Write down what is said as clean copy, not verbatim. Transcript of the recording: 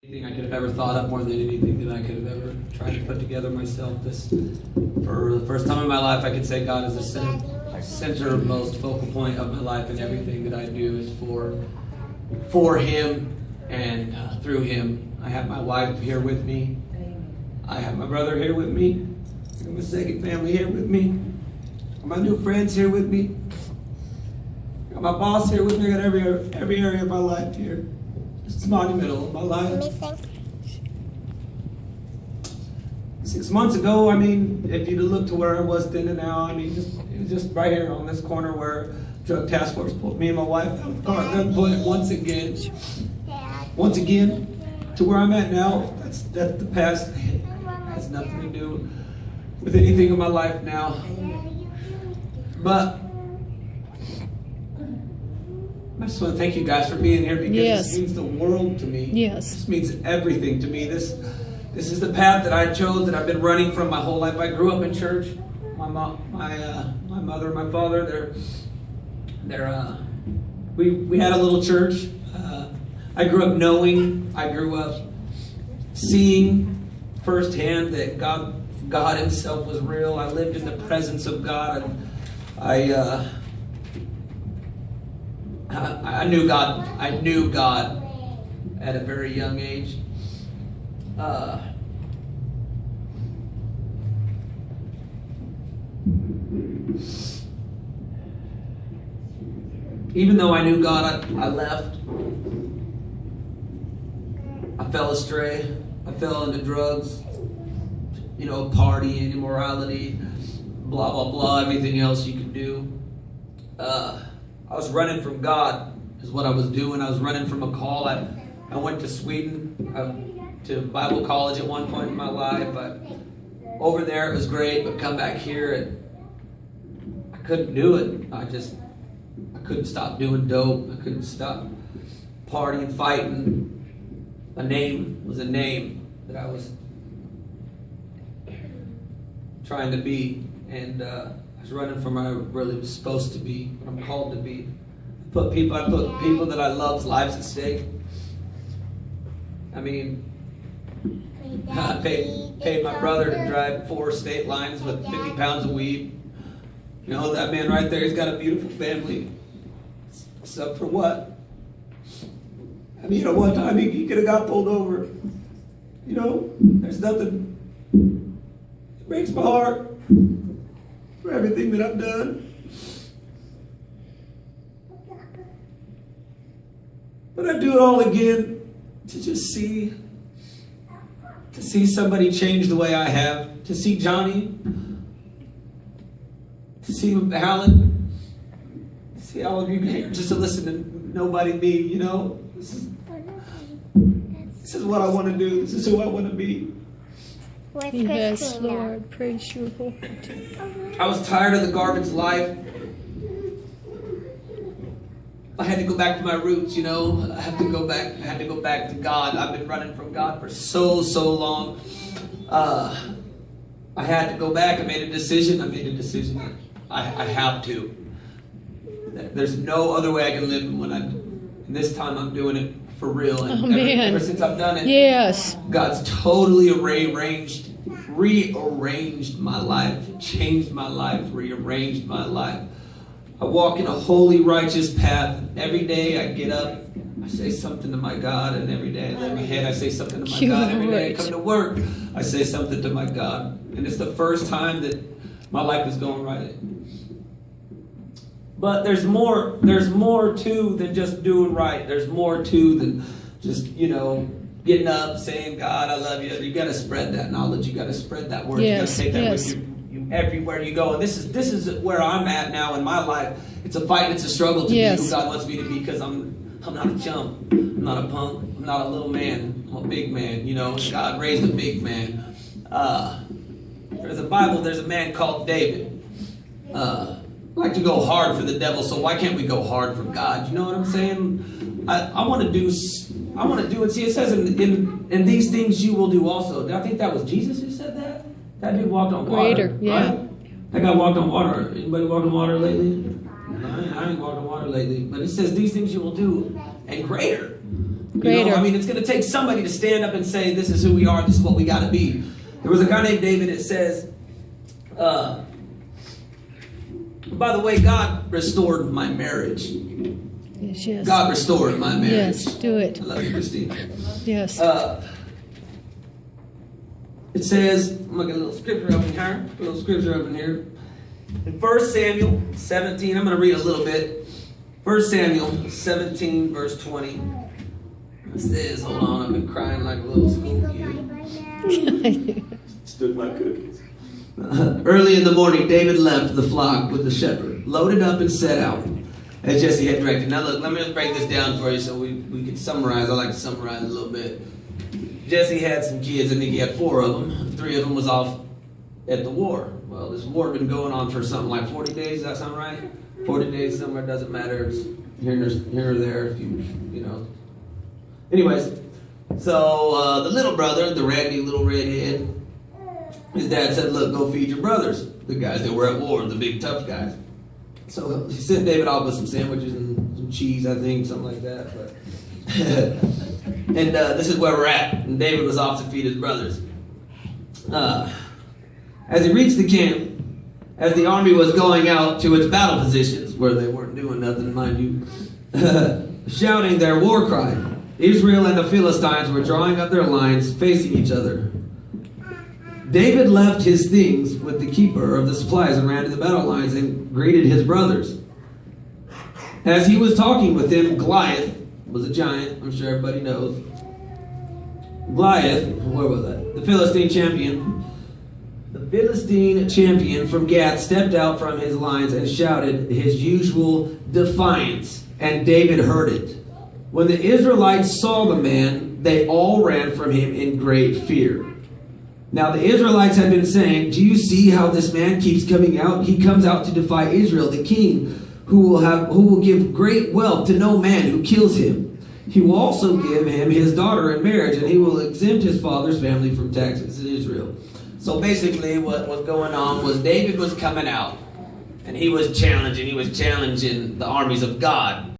Anything I could have ever thought of, more than anything that I could have ever tried to put together myself. For the first time in my life, I could say God is the center, most focal point of my life, and everything that I do is for Him and through Him. I have my wife here with me. I have my brother here with me. I have my second family here with me. My new friends here with me. I got my boss here with me. I got every area of my life here. It's monumental in my life. 6 months ago, if you'd have looked to where I was then and now, it was just right here on this corner where drug task force pulled me and my wife out of the car at gunpoint once again, to where I'm at now. That's the past. It has nothing to do with anything in my life now. But I just want to thank you guys for being here, because this means the world to me. Yes. This means everything to me. This is the path that I chose, that I've been running from my whole life. I grew up in church. My mother and my father, we had a little church. I grew up knowing, I grew up seeing firsthand that God Himself was real. I lived in the presence of God. I knew God. I knew God at a very young age. Even though I knew God, I left. I fell astray. I fell into drugs, partying, immorality, blah, blah, blah, everything else you can do. I was running from God, is what I was doing. I was running from a call. I went to Sweden, to Bible college at one point in my life. Over there it was great, but come back here, I couldn't do it. I couldn't stop doing dope. I couldn't stop partying, fighting. A name was a name that I was trying to be, and I was running from what I really was supposed to be, what I'm called to be. I put people that I love's lives at stake. I paid my brother to drive 4 state lines with 50 pounds of weed. That man right there, he's got a beautiful family. Except for what? One time he could have got pulled over. There's nothing. It breaks my heart for everything that I've done. But I'd do it all again to just see somebody change the way I have, to see Johnny, to see Alan, to see all of you here, just to listen to nobody me, This is what I want to do. This is who I want to be. Yes, Lord. Praise you, Lord. I was tired of the garbage life. I had to go back to my roots, I had to go back to God. I've been running from God for so long. I had to go back. I made a decision. I have to. There's no other way I can live and this time I'm doing it for real. And ever since I've done it, yes, God's totally rearranged my life, changed my life, rearranged my life. I walk in a holy, righteous path. Every day I get up, I say something to my God, and every day I lay my head, I say something to my God. Every day I come to work, I say something to my God. And it's the first time that my life is going right. But there's more to than just doing right. There's more to than just, getting up, saying, God, I love you. You got to spread that knowledge. You got to spread that word. Yes, you got to take that with you everywhere you go. And this is where I'm at now in my life. It's a fight. It's a struggle to be who God wants me to be, because I'm not a chump. I'm not a punk. I'm not a little man. I'm a big man. God raised a big man. There's a Bible. There's a man called David. I like to go hard for the devil, so why can't we go hard for God? You know what I'm saying? I want to do it. See, it says in these things you will do also. I think that was Jesus who said that. That dude walked on water. Greater, yeah. Right? That guy walked on water. Anybody walked on water lately? I ain't walked on water lately. But it says these things you will do, and greater. Greater. I mean, it's going to take somebody to stand up and say, this is who we are, this is what we got to be. There was a guy named David that says, by the way, God restored my marriage. Yes. God restored my marriage. Yes, do it. I love you, Christine. Yes. It says, I'm going to get a little scripture up in here. In 1 Samuel 17, I'm going to read a little bit. 1 Samuel 17, verse 20. It says, hold on, I've been crying like a little school kid. Stood my cookies. Early in the morning, David left the flock with the shepherd, loaded up and set out, as Jesse had directed. Now look, let me just break this down for you so we can summarize. I like to summarize a little bit. Jesse had some kids, I think he had 4 of them. 3 of them was off at the war. Well, this war had been going on for something like 40 days, does that sound right? 40 days somewhere, doesn't matter. It's here or there, if you know. Anyways, so the little brother, the raggedy little redhead, his dad said, look, go feed your brothers, the guys that were at war, the big tough guys. So he sent David off with some sandwiches and some cheese, I think, something like that. But and this is where we're at. And David was off to feed his brothers. As he reached the camp, as the army was going out to its battle positions, where they weren't doing nothing, mind you, shouting their war cry, Israel and the Philistines were drawing up their lines, facing each other. David left his things with the keeper of the supplies and ran to the battle lines and greeted his brothers. As he was talking with them, Goliath was a giant, I'm sure everybody knows. Goliath, where was that? The Philistine champion from Gath stepped out from his lines and shouted his usual defiance, and David heard it. When the Israelites saw the man, they all ran from him in great fear. Now the Israelites had been saying, do you see how this man keeps coming out? He comes out to defy Israel, the king, who will give great wealth to no man who kills him. He will also give him his daughter in marriage, and he will exempt his father's family from taxes in Israel. So basically what was going on was David was coming out, and he was challenging the armies of God.